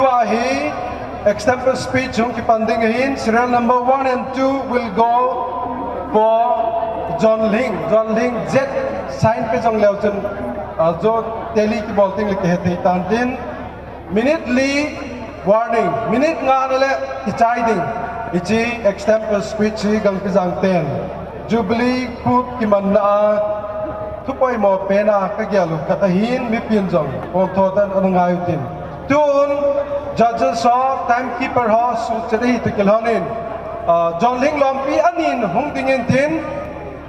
He extempore speech hung kipanding hin. Serial number 1 and 2 will go for John Ling. John Ling Z sign pe jong leo chen jo teli ki bolting li ke thei tan tin minute li warning minute nga le ichai ding ichi extempore speech hi Gangpijang ten Jubilee Kut kiman na thupoi mo pena ka gyalu ka hin mi pin jong pom thotan anangai tin tun judges of timekeeper house cheri to kilhonin John Ling lompi anin hung dingin tin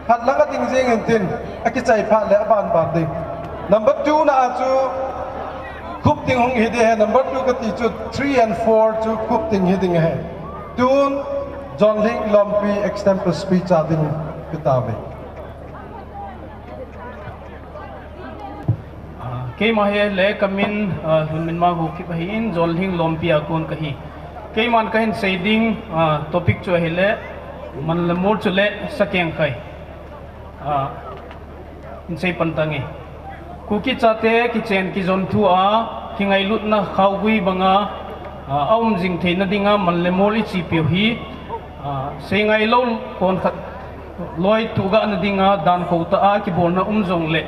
hat langa ting jing in tin akichai pha le ban ban ding number 2 na chu kup ting hung hidi he number 2 ka ti chu 3 and 4 chu kup ting hiding he tun John Ling lompi extempore speech ading kitabe ke mahe le kamin hunmin ma hu ki pahin John Ling lompi akon kahi ke man kahin saying topic chu hele man le mor chu le sakengkhai in say pantangi Kukit chate ki chen ki zon thu a ki ngai lut na khawgui banga aum jing theina dinga man le mor i chi piu hi sei ngai lo kon khat loi tu ga na dinga dan ko ta a ki bol na jong le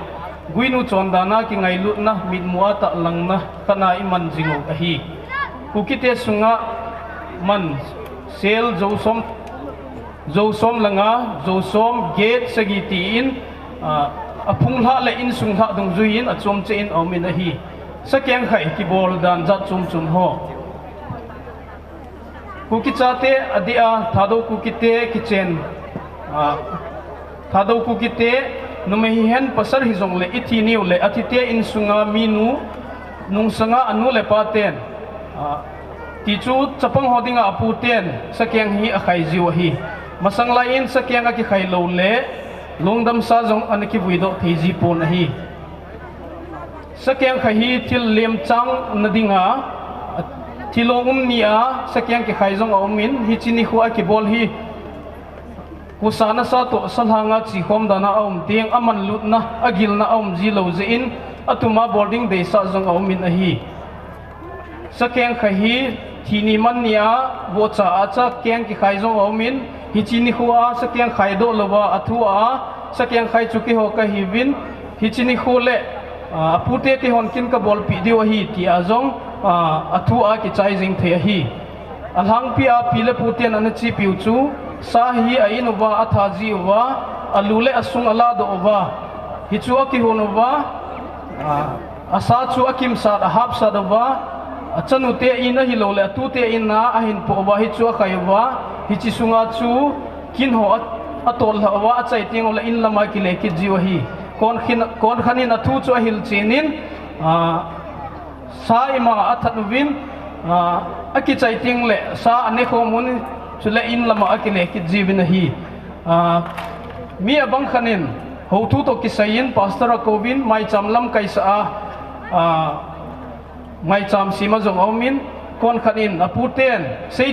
guinu chon dana ki ngai lut na mit muwa ta lang na kana i man jingo a hi Kukite sunga man sel zo som langa zo som gate sagi ti in apung la le in sung tha dong zuin a chom che in awmin a hi sakengkhai ki bol dan za chum ho Kukichate adia thado kukite kichen thado kukite numehi hen pasar hi jong le ithi niu le athite in sunga minu nung sanga anu le paten ti chu chapang hodinga aputen sakeng hi akhai jiwa hi masang lain sakeng ki khai lo le longdam sa jong an ki buido theji pon hi sakeng khai hi thil lem chang nadinga thilongum nia sakeng ki khai jong awmin hi chini khuwa ki bol hi kusana sa to salhanga chi khom dana awm teng aman lutna agil na awm ji lo je in atuma boarding day sa jong awmin a hi sakeng khai hi thini man nia bo cha acha keng ki khai jong awmin hi chini khuwa sakeng khai do lowa athua sakeng khai chuki ho ka hi win hi chini khole apute ti hon kin ka bol pi dio hi ti azong athua ki chai jing the hi alhang pi a pile puten an chi piu chu sa hi a in wa atha ji wa alule asung ala do wa hi chu ki hon wa asa chu akim sa hab sa do wa achanu te in hi lo le tu te in na a hin po wa hi chu khai wa hi chi sunga chu kin ho atol ha wa achai ting la in lama ki le ki jiwa hi kon khanin athu chu hil chinin sa ima athat win aki chai ting le sa ane khomun chu le in lama akile ki jiwin hi mi abang khanin ho thu to ki sayin pastor kovin mai chamlam kaisa mai cham sima jong awmin kon khanin aputen sei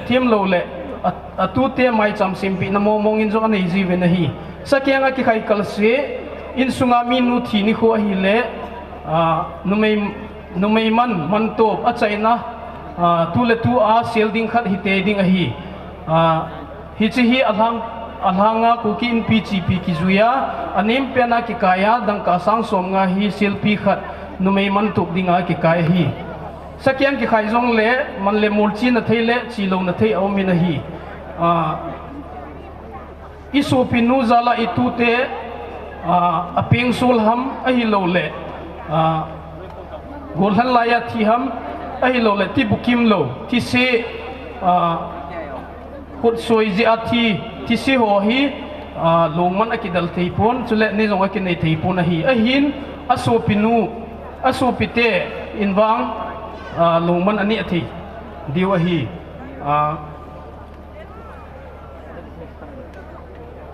thim lo le atu te mai cham simpi na momong in jong ani jiwin hi sakyanga ki khai kalse in sunga mi nu thi ni kho hi le numei man top a chaina tu le tu a selding khat hi te ding a hi hi chi hi alhanga kukin pgp ki zuya anim pena ki kaya dang ka sang som nga hi selfie khat numei man top dinga ki kaya hi sakyang ki khai jong le man le mulchi na theile chi lo na thei aw min hi isu pinu zala itute aping sul ham a hi lo le golhan laya thi ham a hi lo le ti bukim lo ti se khut soi ji athi ti se ho hi longman akidal theipon chule ne jong akin nei theipon a hi a hin aso pite inwang longman ani athi diwa hi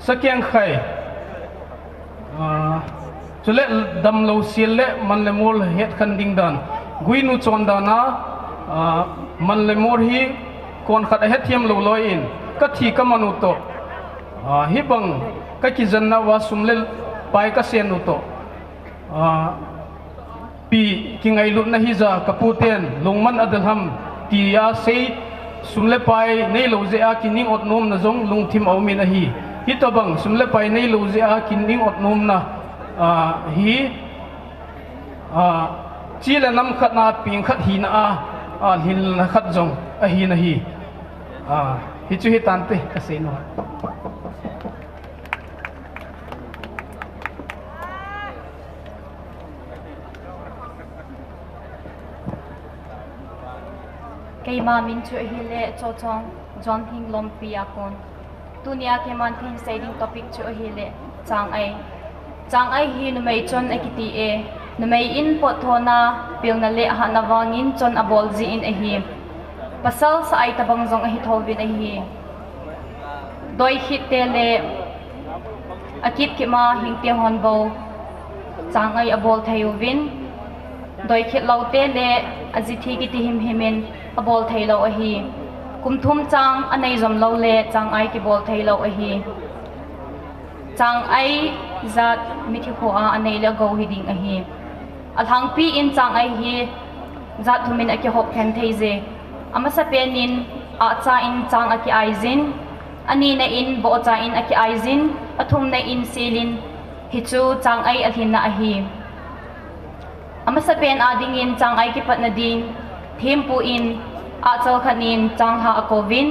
sakengkhai chule dam lo sil le man le mol het khan ding dan guinu chon dana man le mor hi kon khat het thiam lo loi in ka thi ka manu to hi bang ka ki janna wa sumle pai ka sen to pi kingai lut na hi za kaputen lungman adalham tia sei sumle pai nei lo je a kining ot nom na jong lungthim awmin a hi hi to bang sumle pai nei lo je a kining ot nom na hi chi la nam khat na ping khat hi na a hil na khat jong a hi na hi hi chu hi tan te ka sei no cây mà mình chơi hi lệ cho chong John Hing Lom Pia con tunia cái man thin say ding topic chơi hi lệ chang-ai hi nu mai chon akiti e nu mai in pot thona pil na le ha na wangin chon abol ji in a hi pasal sa ai tabang jong a hi thovin a hi doi hit te le akit ki ma hing te hon bo chang-ai abol thayu vin doi khit lau te le ajithi ki ti him himin abol thailo a hi kumthum chang anei zom lo le chang-ai ki bol thailo a hi chang-ai zat mithi kho a anei la go hi ding a hi athang pi in chang-ai hi zat thumin a ki hop khen thei je ama sa penin a cha in chang a ki aizin ani na in bo cha in a ki aizin athum na in selin hi chu chang-ai a thin na a hi ama sa pen ading in chang-ai ki pat na din thempu in a chal khanin chang-ha a kovin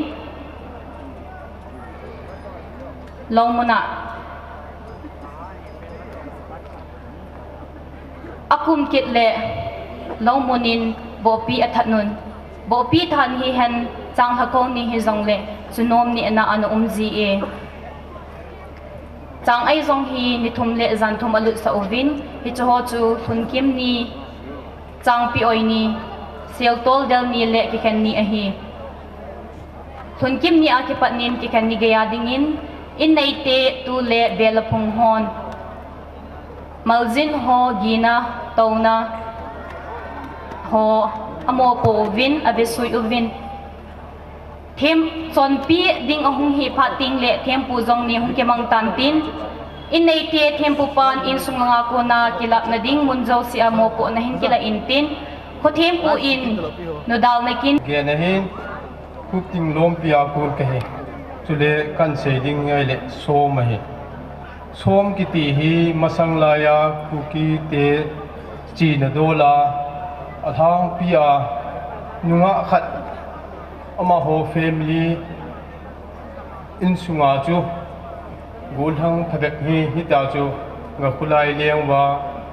longmuna akum kit le longmunin bopi athanun bopi than hi hen chang-ha ko ni hi zong le chunom ni na anu umji e chang-ai zong hi ni thum le zan thum alu sa ovin hi chu ho chu thun kim ni chang pi oi ni sel tol del ni le ki khen ni a hi thun kim ni a ki patnin ki khen ni gaya dingin in nei te tu le belapung hon maljin ho gina tona ho amo po vin abesui uvin them chon pi ding ahung hi phating le them pu jong ni hung ke mang tan tin in nei te them pu pan in sunga ko na kilap na ding munjo si amo po na hin kila in tin ko them pu in no dal na kin ge na hin Puting Lom Pia kun ke he chule kan se ding ngai le so ma he som ki ti hi masang la ya kuki te chi na dola athang pia nunga khat ama ho family in sunga chu gul hang phabek hi hita chu nga khulai leng wa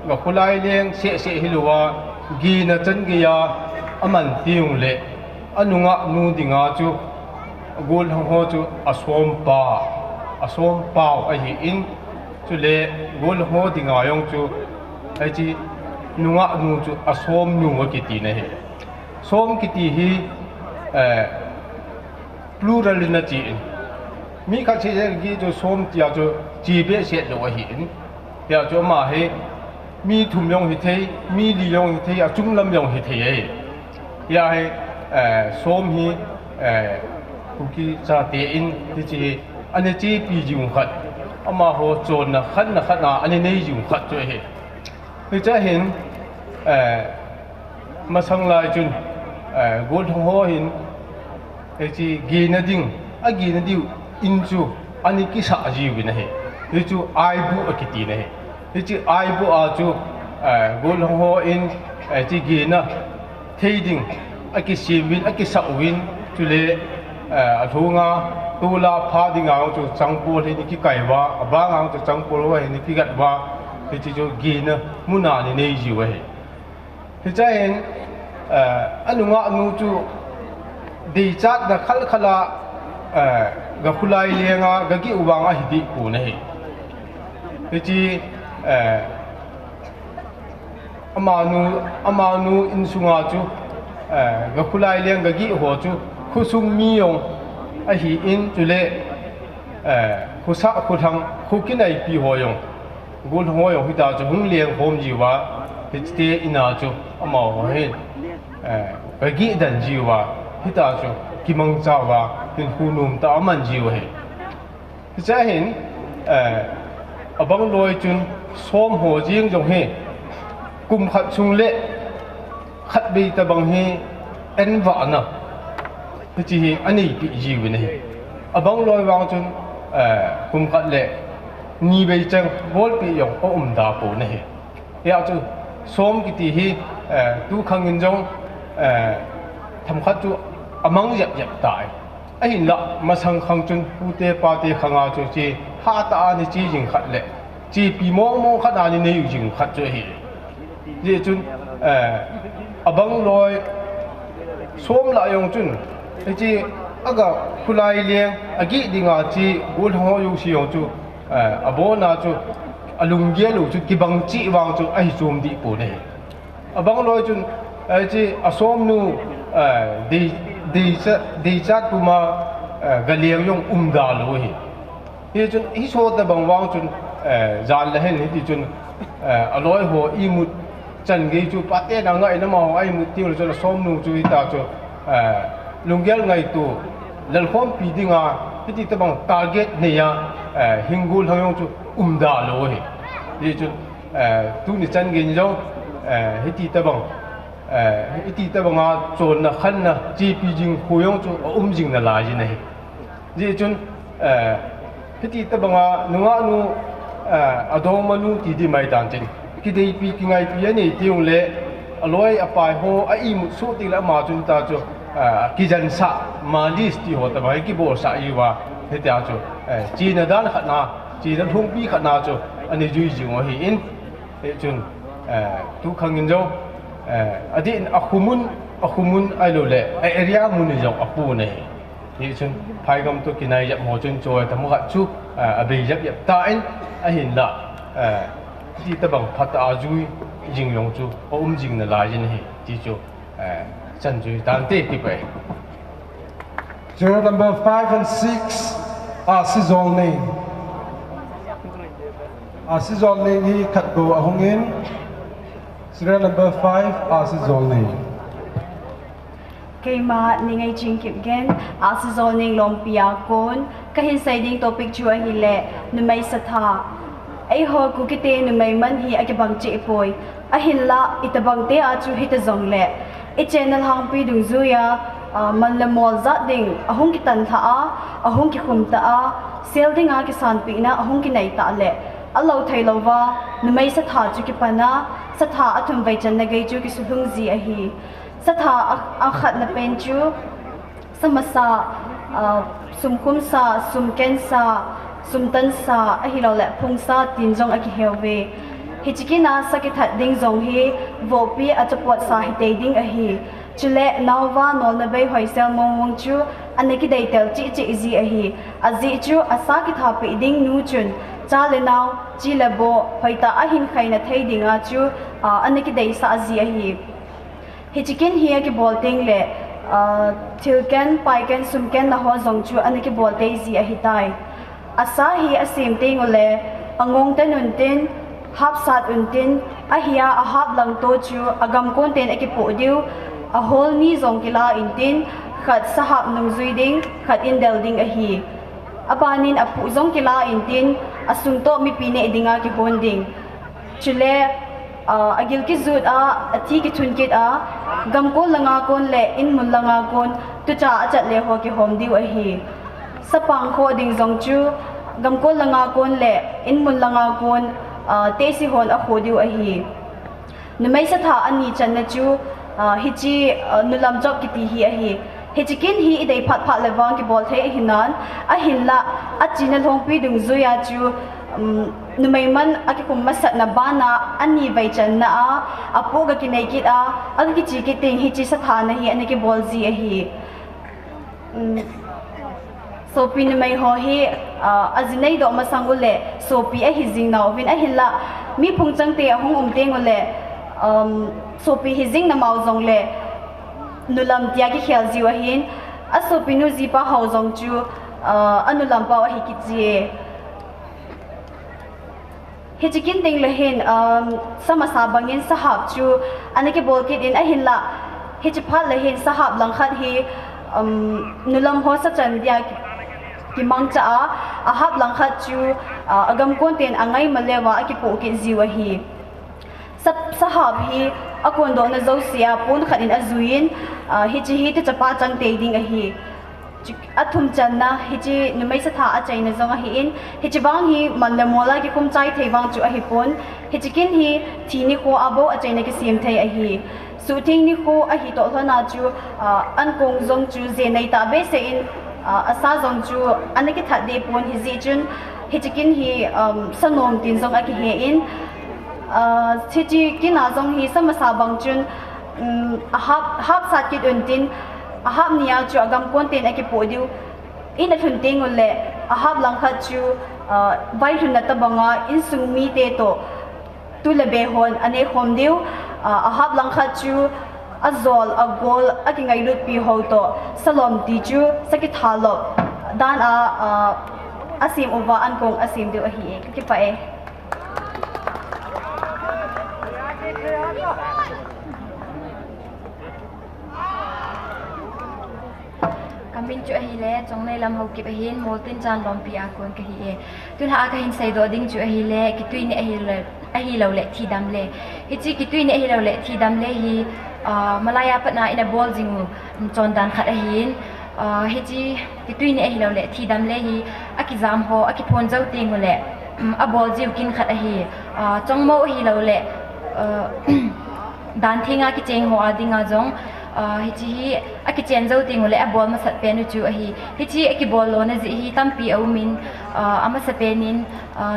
nga khulai leng se hiluwa gi na chan gi ya aman tiung le anunga nu dinga chu gul hang ho chu asom pa a hi in chu le gul ho dinga yong chu ai chi nunga nu chu asom nu wa ki ti na he som ki ti hi plural na chi in mi kha chi gi chu som tia chu chi be se lo hi in tia chu ma he mi thum yong hi thei mi li yong hi thei a chung lam yong hi thei ya he som hi kuki cha te in ti chi ane chi pi jung khat ama ho chon na khat na ane nei jung khat chu he ni cha hin masang lai chun gol thong ho hin chi gi na ding a gi na diu in chu ani ki sa ji wi na he ni chu ai bu akiti na he ni chi ai bu a chu gol thong ho in chi gi na thei ding aki siwin aki sawin chule athunga tula pha dinga chu changpol hi ni ki kaiwa abanga chu changpol wa ni ki gatwa ti chi chu gi na muna ni nei ji wa he ti cha hen anunga anu chu di chat na khal khala ga khulai lenga ga gi uwanga hi di ku na he ti chi amanu in sunga chu ga khulai leng ga gi ho chu khusung mi yong a hi in chule khusa khuthang khukinai pi ho yong gul ho yong hita chu hung leng hom ji wa te ina chu ama ho he ga gi dan ji wa hita chu kimang cha wa tin hunum ta man ji wa he cha hin abang loi chun som ho jing jong he kum khat chung le khát bi ta bằng hi en vợ nè cái chi hi anh ấy bị gì vậy này bang lôi vang chun cùng khát lệ ni bây chăng vol bị yong đa bộ này ya chu som cái tí hi tu khang in jong tham khát chu amang yap yap tai ai la mà sang khang chun Pulepa te khanga chu chi ha ta ni chi jing khát lệ chi pi mong khát ani nei jing khát chu hi ye chun abang loi som la yong chun chi aga khulai leng agi dinga chi gol ho yu si yong chu abona chu alung ge lu chu ki bang chi wang chu ai zum di pu nei abang loi chun chi asom nu di chat kuma galiang yong da lo hi chun hi so ta bang wang chun zan la hen hi chun aloi ho i mut chân ghi chú bắt té đang ngậy nó màu ai mục tiêu là cho là xóm nung chú ý ta cho lùng gel ngày tu lần khom pi đi ngà cái gì ta bằng target này à hingul hàng yong chú đà lôi đi chú tu ni chân ghi nhau cái gì ta bằng à chôn là khăn là chỉ pi jing khu yong chú jing là lại gì này đi chú cái gì ta bằng à nunga nu adom manu ti di mai dan chen ki dei pi ki ngai pi ani tiung le aloi apai ho a i mu su ti la ma chun ta chu ki jan sa ma list ti ho ta bai ki bo sa i wa he ta chu chi na dan khat na chi na thung pi khat na chu ani jui ji ngo hi in he chun tu khang in jo adin akhumun ai lo le area mun ni jong apu ne hi chun phai gam tu ki nai yap mo chun choi ta mo khat chu abi yap yap ta in a hin laที่ตะบังพัตอาจุยยิงยงจูจริงน่ะลายยินเฮที่จูจันจุยตานเตติไป Serial number 5 and 6 Asizolning hi khat go ahongin Serial number 5 Asizolning Keima ningai jingkip gen Asizolning lompia kon kahin siding topic chua hile numai satha ai ho Kukit nu mai man hi akibang chi poi a hilla itabang te a chu hita zong le I channel hang pi dung zuya man le mol za ding ahong ki tan tha a ahong ki khum ta a sel ding a ki san pi na ahong ki nai ta le allo thai lova nu mai sa tha chu ki pana sa tha athum vai chan na gai chu ki su hung ji a hi sa tha a khat na pen chu samasa sum khum sa sum ken sa sum tan sa a hi lo le phung sa tin jong a ki helve hi chikina sakit hat ding jong hi vopi a chapot sa hi te ding a hi chule nawa nol na bei hoi sel mong chu aneki dei tel chi chi ji a hi azi chu asa ki tha pe ding nu chun cha le naw chi le bo hoita a hin khai na thei ding a chu aneki dei sa ji a hi hi chikin hi a ki bol ting le tilken paiken sumken na ho jong chu aneki bol te ji a hi tai asa hi asim ting ole angong ten untin hap sat untin ahia a hap lang to chu agam kon ten ekipo diu a hol ni zong kila intin khat sahap nung zui ding khat in del ding a hi apanin apu zong kila intin asung to mi pine dinga ki bonding chule agil ki zut a athi ki thun kit a gam ko langa kon le in mun langa kon tu cha achat le ho ki hom diu a hi sapang kho ding zong chu gam ko langa kon le in mun langa kon te si hon a kho diu a hi numai sa tha ani chan na chu hi chi nulam job ki ti hi a hi hi chikin hi idei phat phat le wang ki bol the hinan a hinla a china long pi dung zuya chu numai man akikum masat na bana ani vai chan na a apu ga ki nei kit a ag ki chi ki ting hi chi sa tha na hi ani ki bol ji a hi so pin mai ho hi azinai do masangule so pi a hizing naw vin a hilla mi phung chang te ahong teng ole so pi hizing na mau jong le nulam tia ki khel jiwa hin a so pi nu ji pa hau jong chu anulam pa hi ki ji hi chikin ding le hin samasa bangin sahab chu anake bol kit in a hilla hi chi phat le hin sahab lang khat hi nulam ho sa chan dia ki mang cha a hap lang khat chu agam kon ten angai malewa ki po ki jiwa hi sahab hi akon do na zo sia pun khanin azuin hi chi hi te chapa chang te ding a hi athum chan na hi chi numai sa tha a chai na zonga hi in hi chi bang hi man le mola ki kum chai thei wang chu a hi pon hi chi kin hi thi ni ko abo a chai na ki sim thei a hi su thing ni ko a hi to hlona chu an kong zong chu ze nei ta be se in asa zong chu anaki that de pon hi zi chun hi chi kin hi sanom tin zong a ki he in chi chi kin a zong hi samasa bang chun hap sat ki un tin ahab niya chu agam content aki podiu in a thun ting ulle ahab lang khat chu vai thun na tabanga in sungmi te to tu le be hon ane khom diu ahab lang khat chu azol agol aki ngai lut pi ho to salom ti chu saki thalo dan asim over an kong asim diu a hi ki pa e kamin chu ahi le chong nei lam ho ki ahin moltin chan lom pi akon ka hi e tun ha ka hin sai do ding chu ahi le ki tuin ahi lo le thi dam le hi chi ki tuin ahi lo le thi dam le hi malaya patna ina bol jingu chon dan khat ahin hi chi ki tuin ahi lo le thi dam le hi aki zam ho aki phon zau ting le a bol jiu kin khat ahi chong mo hi lo le dan thinga ki cheng ho adinga jong hi chi hi aki chen zo ting le a bol ma sat pen chu a hi chi aki bol lo na ji hi tampi au min ama sa penin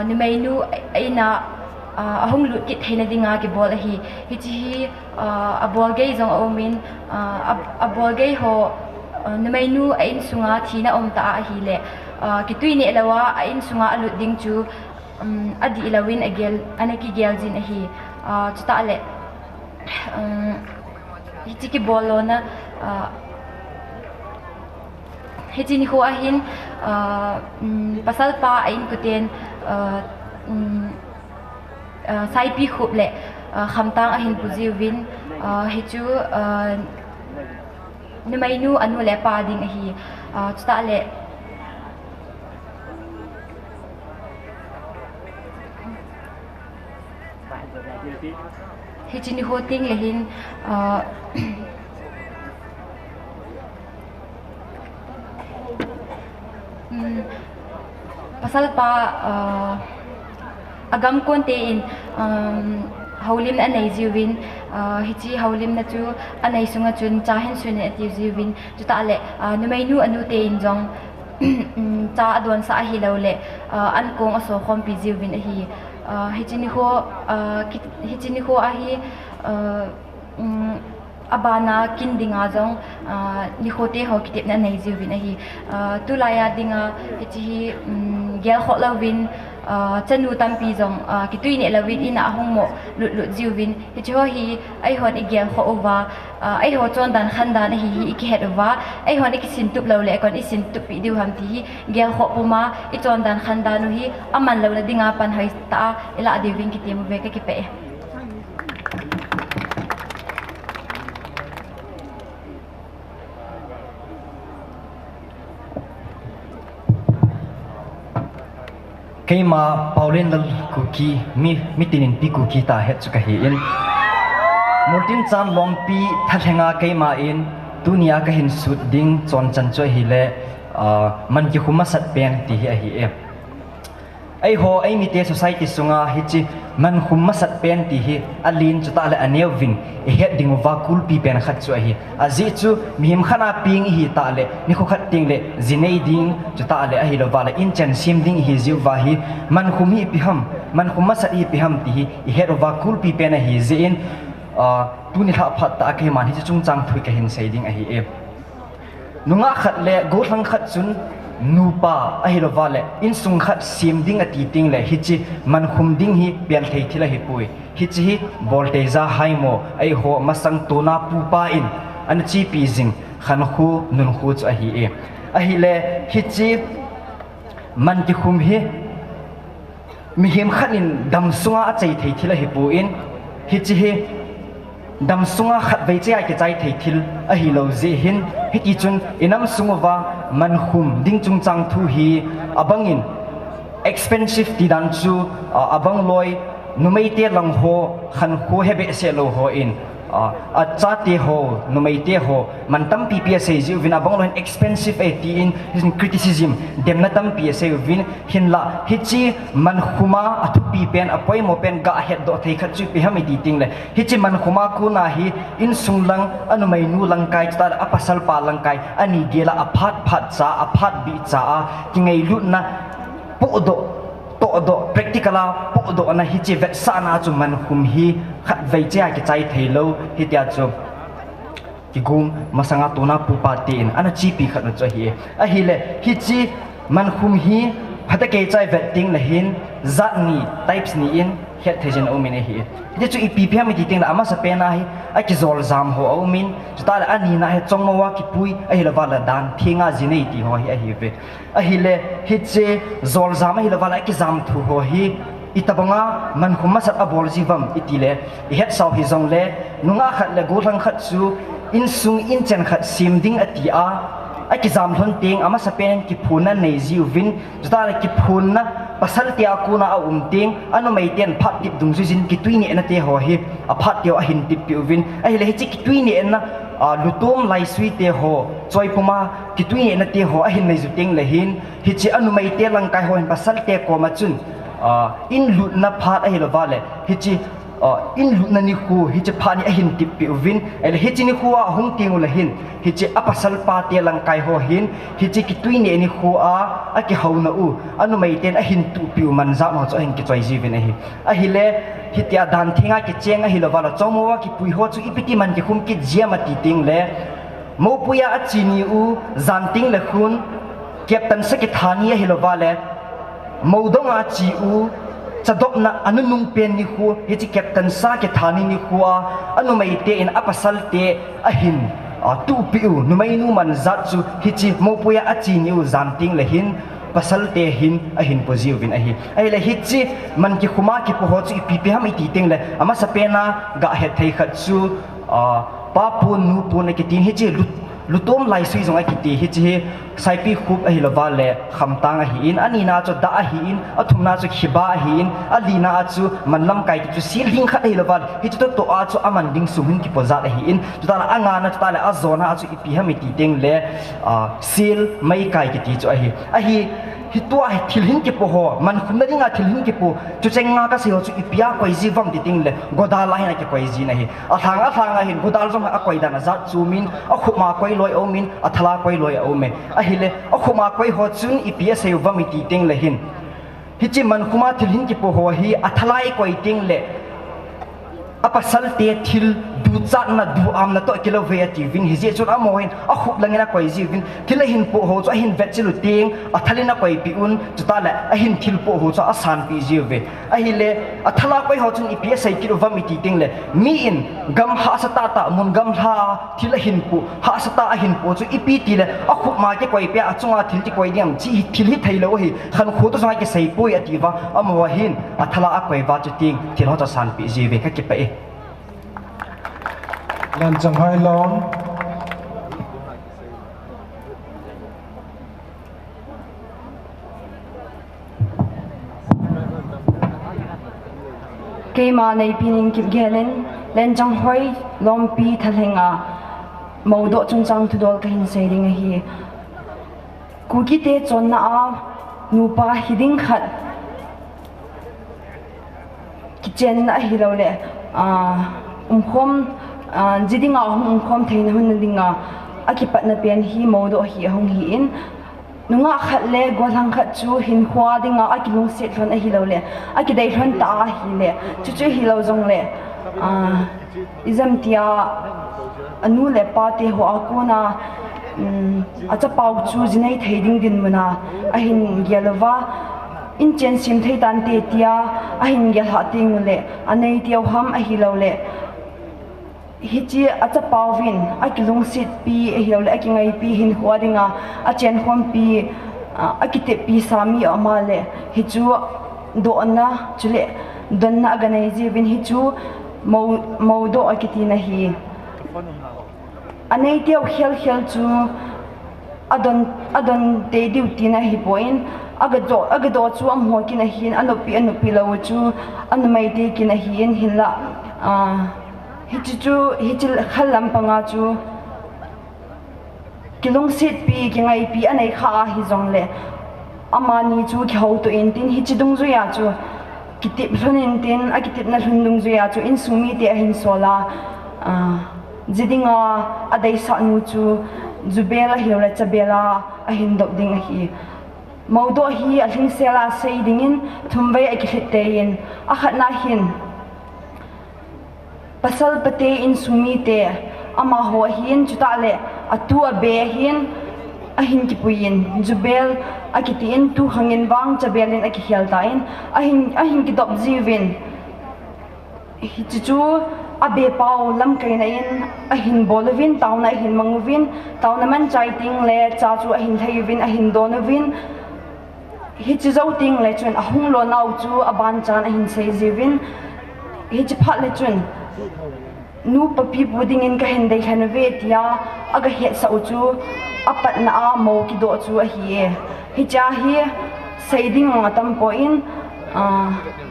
ni mai nu ina ahung lut kit thena dinga ki bol a hi chi hi a bol ge zong au min a bol ge ho ni mai nu a in sunga thina om ta a hi le ki tuine lawa a in sunga alut ding chu adi lawin agel anaki gel jin a hi chuta le hi ki bolo na hi ni ho ahin pasal pa ain kuten sai pi khup le khamtang ahin pujiu win hi chu nimai nu anu le pa ding hi chuta le hi chi ni ho ting le hin pasal pa agam konte in haulim na nei jiwin hi chi haulim na chu anei sunga chun cha hen sun ati jiwin chu ta le numai nu anu te in jong cha adon sa hi lo le an kong aso khom pi jiwin hi hi chi ni ho a hi abana kindinga jong ni khote ho kitep na nei jiwin hi tulaya dinga hi chi gel kho lawin chanu tampi jong ki tuine lawin ina ahong mo lut jiwin hi chi ho hi ai hon i gel kho over ai ho chon dan khan dan hi ki het over ai hon i sin tup lo le kon i sin tup pi diu ham ti gel kho puma i chon dan khan dan hi aman lo la dinga pan hai ta ila diwin ki temu ve ka ki pe Keima Paulen lal kuki mi tinin pi kuki ta het chuka hi in Murtin chan long pi thalenga keima in dunia ka hin sut ding chon chan choi hi le man ki khuma sat pen ti hi a hi e ai ho ai mi te society sunga hi chi man khuma sat pen ti hi alin chuta le aneu vin e het ding wa kul pi pen khat chu hi azi chu mihim khana ping hi ta le ni kho khat ting le zinei ding chuta le a hi lo wala in chen sim ding hi ziu wa hi man khumi pi ham man khuma sat hi pi ham ti hi het wa kul pi pen hi zi in tu ni ha phat ta ke man hi chung chang thui ka hin sei ding a hi e nunga khat le go thang khat chun nupa a hi lo wale in sung khat sim ding a ti ting le hi chi man khum ding hi pian thei thila hi pui hi chi hi voltage high mo ai ho masang tuna pupa in an chi pi jing khan khu nun khu chu a hi e a hi le hi chi man ki khum hi mi hem khanin dam sunga a chei thei thila hi pu in hi chi hi dam sunga khat vei chai ke chai thei thil a hi lo zi hin hi ki chun inam sungawa man khum ding chung chang thu hi abangin expensive ti dan chu abang loi numei te lang ho khan khu hebe se lo ho in chate ho numeite ho man tam PPSA ju vin abang loin expensive in criticism dem na tam PSA vin hinla hichi man khuma athu pi pen apoi mo pen ga het do thei khat chu pi hami ti ting le hichi man khuma ku na hi in sunglang anu mai nu langkai ta apasal pa langkai ani gela aphat phat cha aphat bi cha a kingai lut na po do to do practicala po do na hichi vet sana chu man khum hi khat vai cha ki chai theilo hi tia chu ki gum masanga tona pu pa tin ana chi pi khat no chu hi a hi le hichi man khum hi phata ke chai vet ting la hin zat ni types ni in het thejen o min hi ti chu ppm mi ti ting la ama sa pena hi a ki zol zam ho o min chu ta la ani na he chong ma wa ki pui a hi la wala dan thinga jinei ti ho hi a hi ve a hi le hi che zol zam hi la wala ki zam thu ho hi itabanga man khuma sat abol jivam itile het sau hi zong le nunga khat le go thang khat chu in sung in chen khat sim ding atia a ki zam thon ting ama sa pen ki phuna nei jiu vin chu ta la ki phun na pasal tia ku na a ting anu mai ten phat tip dung ju jin ki tuini na te ho hi a phat tio a hin tip pi vin a hi le hi chi ki tuini na lutom lai sui te ho choi puma ki tuini na te ho a hin nei ju ting le hin hi chi anu mai te lang kai ho hin pasal te ko ma chun in lut na phat a hi lo vale hi chi in lut na ni khu hi chi phani a hin tip pi vin el hi chi ni khu a hung ting la hin hi chi apasal pa te lang kai ho hin hi chi ki tuini ni khu a ki ho na u anu mai ten a hin tu pi man za ma cho hin ki choi ji vin a hi le hi tia dan thinga ki cheng a hi lo wala chomo wa ki pui ho chu ipiti man ki khum ki jiama ti ting le mo puya a chini u zan ting le khun captain se ki thani a hi lo wale Moudoh a chi u chadok na anu nung pen ni khu hi chi captain sa ki thani ni khu anu mai te in apasal te a hin tu pi u nu mai nu man zat chu hi chi mo puya a chi ni u zan ting le hin pasal te hin a hin poziu vin a hi ai le hi chi man ki khuma ki po ho chu pi pi ham i ti ting le ama sa pena ga he thei khat chu pa pu nu pu na ki tin hi chi lutom lai sui zong a ki ti hi chi sai pi khup a hi lova le khamtang a hi in ani na chu da a hi in athum na chu khiba a hi in alina a chu manlam kai chu sil hing khat hi lova hi chu to a chu aman ding sumin ki pozat a hi in chu ta la anga na chu ta la a zona a chu ipi ham i ti ting le sil mai kai ki ti chu a hi hi tua hi thil hin ki po ho man khum na ringa thil hin ki po chu chenga ka se ho chu ipia koi ji vam ti ting le godal la hin ki koi ji na hi a thanga hin godal jong a koi da na za chu min a khuma koi loi o min a thala koi loi o me a hi le a khuma koi ho chun ipia se vam ti ting le hin hi chi man khuma thil hin ki po ho hi a thalai koi ting le apasal te thil du chat na du am na to kilo ve ti vin hi je chun a mohin a khup langena koi ji vin thil hin po ho cho hin vet chilu ting a thalina koi pi un chuta la a hin thil po ho cho a san pi ji ve a hi le a thala koi ho chun ipi sai kilo va mi ti ting le mi in gam ha sa ta mun gam ha thil hin po ha sa ta a hin po chu ipi ti le a khup ma ke koi pe a chunga thil ti koi diam chi thil hi thailo hi khan khu to sai ke sai poi ati wa a mo hin a thala a koi va chu ting thil ho cho san pi ji ve ka ki pe Lan chang-ai long Keima nei pining kip gelen len chang-ai long pi thalenga Moudoh chung chang tudol ka hin sei ding hi Kukit te chon na a nupa hiding khat kitchen na hi lo le khom jidinga khom thein hun dinga akipat na pen hi Moudoh hi hong hi in nunga khat le golang khat chu hin khwa dinga akilung se thon a hi lo le akidai thon ta hi le chu chu hi lo jong le izam tia anu le pa te ho akuna acha pau chu jinai theiding din muna a hin gelova in chen sim thei tan te tia a hin gel ha ting le anei tiau ham a hi lo le hichi acha pawin akilung sit pi ehil akingai pi hin huadinga a chen khom pi akite pi sami amale hichu do na chule donna aganai ji win hichu Moudoh akitina hi anei teu khel chu adon te duty na hi point agado chu am ho kina hin anupi lo chu anmai te kina hin hinla hichi khalam panga chu kilong sit pi kingai pi anei kha hi zong le amani chu khau to in tin hichi dung zu ya chu kitip hlonin tin a kitip na hlundung zu ya chu in sumi te hin sola jidinga adai sa nu chu zubela hiora chabela a hin dop ding hi Moudoh hi a hling sela sei dingin thumvei a kithitein a khatna hin pasal pate in sumi te ama ho hin chuta le atu a be hin a hin ki puin jubel a kitin tu hangin wang chabelin a ki hial tain a hin ki dop jiwin hi chu a be pau lam kaina in a hin bolovin tauna hin manguvin tauna man chaiting le cha chu a hin theivin a hin donovin hi chu zo ting le chun a hung lo nau chu a ban chan a hin sei jiwin hi chi phat le chun nu papi buding in ka hen dei khan ve tia aga het sa chu apat na a mo ki do chu a hi hi cha hi seiding ma tam po in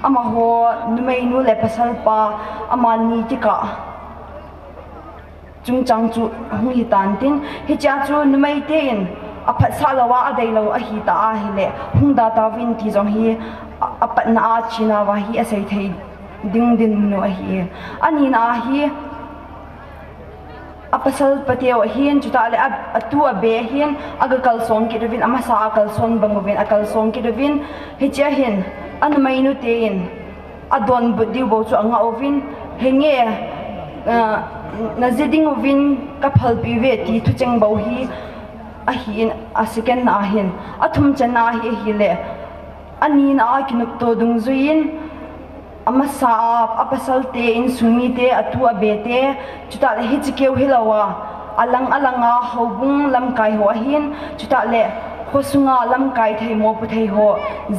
ama ho numei nu le pasal pa ama ni ti ka chung chang chu hung hi tan tin hi cha chu numei te in apat sa lawa a dei lo a hi ta a hi le hung da ta win ti jong hi apat na a china wa hi a sei thei ding din no a hi ani na hi apasal pateo hian chuta le atu a be hian aga kalsong ki rovin ama sa kalson bangovin a kalsong ki rovin hi cha hin an mainu tein adon budi bo chu anga ovin henge na zeding ovin ka phal pi ve ti thu cheng bo hi a hin a second na hin athum chana hi le ani na kinuk to dung zuin ama sa apasal te in sumi te atu abete chuta le hichikeu hilawa alanga hobung lam kai ho hin chuta le khosunga lam kai thei mo pu thei ho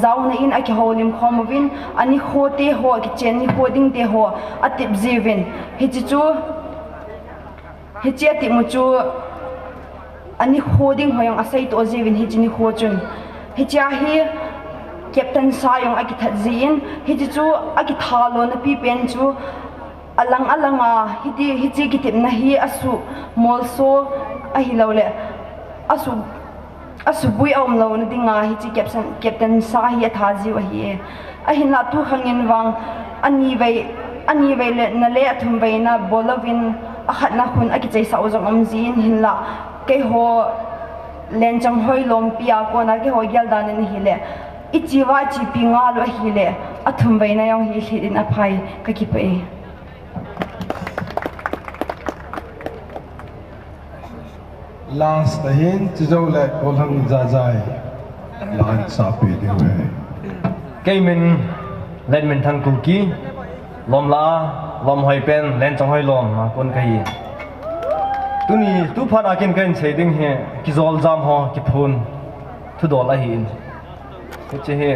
zauna in aki holim khomovin ani khote ho ki chen ni hoding te ho atip jivin hichichu hichiati muchu ani hoding hoyang asai to jivin hichini khochun hicha hi Captain Sayong aki thatzin hiti chu aki thalo na pi pen chu alanga hiti kitip na hi asu molso a hilole asu bui om lo na dinga hiti Captain Sa hi thaji wa hi a hin la tu khangin wang ani vei le na le athum vei na bolovin a khat na khun aki chei sa ozong amjin hin la ke ho len chang hoi lom pia ko na ke ho yal dan ni hi le ichiwa chi pinga lo hi le athum vai na yong hi hidin aphai ka ki pe last hin chizo le kolhang jai lan sa pe de we Kaimin len min thang kuki lom la lom hoi pen len chong hoi lom ma kon kai tuni tu phan akin kan cheding he ki zol jam ho ki phun thu dol a hin che he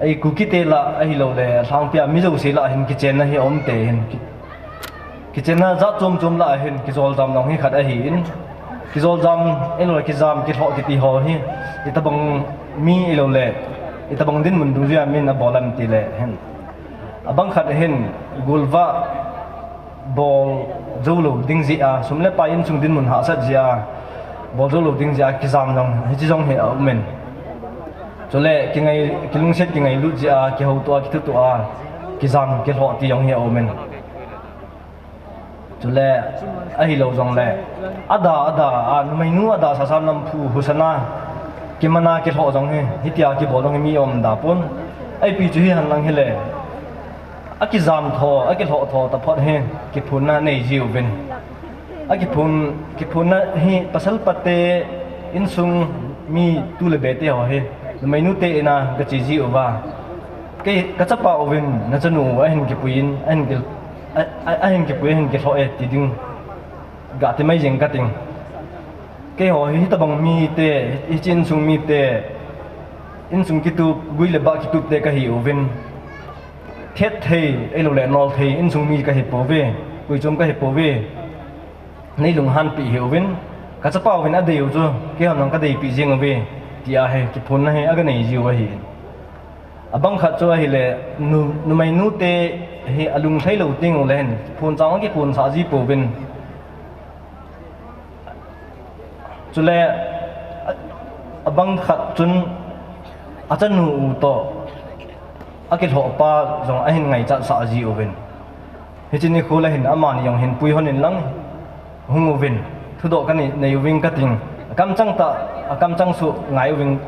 ai Kukit la ai lo le thang pia mi zo se la hin kitchen na hi om te hin kitchen na za chom la hin ki zol jam nong hi khat a hin ki zol jam en lo ki jam ki tho ki ti ho hi itabang mi lo le itabang din mun du ya min na bolam ti le hin abang khat hin gulwa bol zolo ding ji a sumle pa in chung din mun ha sa ji a bol zolo ding ji a ki jam nong hi ji jong he men chole kingai kilung set kingai lu ja ki ho to ki tu a ki jam ki ho ti yong he o men chole a hi lo jong le ada a mai nu ada sa sam nam phu husana ki mana ki ho jong he hitia ki bolong mi om da pon ai pi chu hi han lang he le a ki jam tho a ki ho tho ta phot he ki phun na nei jiu ben a ki phun na hi pasal pate in sung mi tu le bete ho he mai nu te na ga chi ji ova ke ka chapa ovin na chanu a hin ki puin a hin ki puin ki tho e ti ding ga te mai jeng ka ting ke ho hi ta bang mi te i chin sung mi te in sung ki tu gui le ba ki tu te ka hi ovin thet thei e lo le nol thei in sung mi ka hi po ve gui chom ka hi po ve nei lung han pi hi ovin ka chapa ovin a deu chu ke han ka dei pi jeng ove tia he ki phun na he aga nei jiu hi abang khat chu hi le nu mai nu te hi alung thai lo ting len phun chang ki phun sa ji po bin chule abang khat chun achan nu to akil ho pa jong a hin ngai cha sa ji oven hi chini khula hin aman yong hin pui hon in lang hung oven thu do kan nei wing ka ting kam chang su ngai wing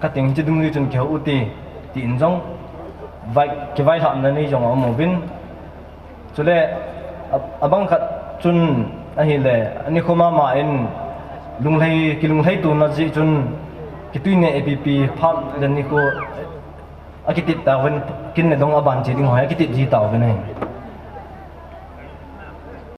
ka ting chi dung ri chun kheu uti ti in jong vai ki vai tham na ni jong a mo bin chule abang khat chun a hi le ani khoma ma in lung lei tu na ji chun kitwineh app pham dan ni ko akitit ta wen kin ne dong aban chi ding hoya kitit ji taw ben hai